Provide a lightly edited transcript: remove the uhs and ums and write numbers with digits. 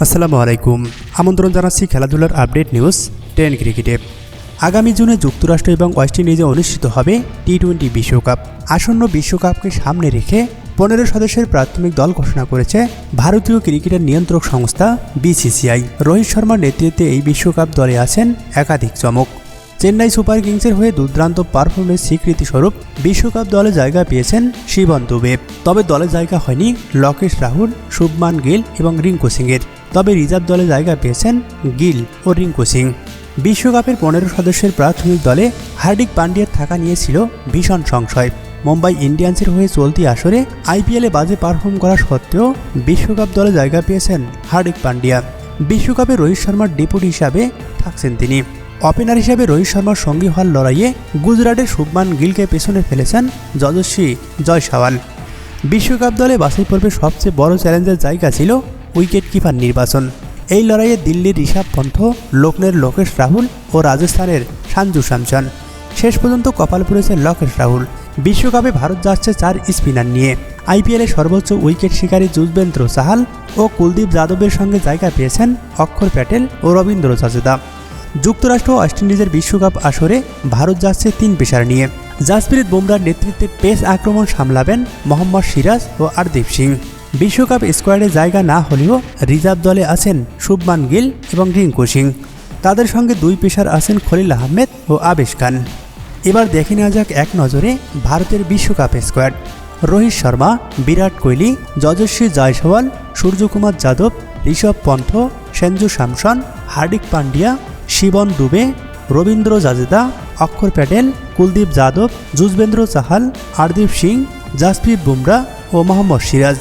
আসসালামু আলাইকুম। আমন্ত্রণ জানাচ্ছি খেলাধুলার আপডেট নিউজ 10 ক্রিকেটে। আগামী জুনে যুক্তরাষ্ট্র এবং ওয়েস্ট ইন্ডিজে অনুষ্ঠিত হবে টি-20 বিশ্বকাপ। আসন্ন বিশ্বকাপকে সামনে রেখে 15 সদস্যের প্রাথমিক দল ঘোষণা করেছে ভারতীয় ক্রিকেটের নিয়ন্ত্রক সংস্থা বিসিসিআই। রোহিত শর্মার নেতৃত্বে এই বিশ্বকাপ দলে আছেন একাধিক চমক। চেন্নাই সুপার কিংসের হয়ে দুর্দান্ত পারফরমেন্স স্বীকৃতিস্বরূপ বিশ্বকাপ দলে জায়গা পেয়েছেন শিবন দুবে। তবে দলে জায়গা হয়নি লোকেশ রাহুল, শুভমান গিল এবং রিঙ্কু সিংয়ের। তবে রিজার্ভ দলে জায়গা পেয়েছেন গিল ও রিঙ্কু সিং। বিশ্বকাপের 15 সদস্যের প্রাথমিক দলে হার্দিক পান্ডিয়ার থাকা নিয়েছিল ভীষণ সংশয়। মুম্বাই ইন্ডিয়ান্সের হয়ে চলতি আসরে আইপিএলে বাজে পারফর্ম করা সত্ত্বেও বিশ্বকাপ দলে জায়গা পেয়েছেন হার্দিক পান্ডিয়া। বিশ্বকাপে রোহিত শর্মার ডেপুটি হিসাবে থাকছেন তিনি। ওপেনার হিসেবে রোহিত শর্মার সঙ্গী হওয়ার লড়াইয়ে গুজরাটের শুভমান গিলকে পেছনে ফেলেছেন যশস্বী জয়সওয়াল। বিশ্বকাপ দলে বাছাই পর্বে সবচেয়ে বড় চ্যালেঞ্জের জায়গা ছিল উইকেট কিপার নির্বাচন। এই লড়াইয়ে দিল্লির ঋষভ পন্থ, লখনৌয়ের লোকেশ রাহুল ও রাজস্থানের সঞ্জু স্যামসন। শেষ পর্যন্ত কপাল পুড়েছে লোকেশ রাহুল। বিশ্বকাপে ভারত যাচ্ছে 4 স্পিনার নিয়ে। আইপিএলে সর্বোচ্চ উইকেট শিকারী যুজবেন্দ্র চাহাল ও কুলদীপ যাদবের সঙ্গে জায়গা পেয়েছেন অক্ষর প্যাটেল ও রবীন্দ্র জাদেজা। যুক্তরাষ্ট্র ও ওয়েস্ট ইন্ডিজের বিশ্বকাপ আসরে ভারত যাচ্ছে 3 পেসার নিয়ে। জাসপ্রীত বুমরার নেতৃত্বে পেস আক্রমণ সামলাবেন মোহাম্মদ সিরাজ ও হরদীপ সিং। বিশ্বকাপ স্কোয়াডে জায়গা না হলেও রিজার্ভ দলে আছেন শুভমান গিল এবং রিঙ্কু সিং। তাদের সঙ্গে 2 পেসার আছেন খলিল আহমেদ ও আবেশ খান। এবার দেখে নেওয়া যাক এক নজরে ভারতের বিশ্বকাপ স্কোয়াড। রোহিত শর্মা, বিরাট কোহলি, যশস্বী জয়সওয়াল, সূর্যকুমার যাদব, ঋষভ পন্থ, সঞ্জু স্যামসন, হার্দিক পান্ডিয়া, শিবন দুবে, রবীন্দ্র জাদেজা, অক্ষর প্যাটেল, কুলদীপ যাদব, যুজবেন্দ্র চাহাল, হরদীপ সিং, জাসপ্রীত বুমরা ও মোহাম্মদ সিরাজ।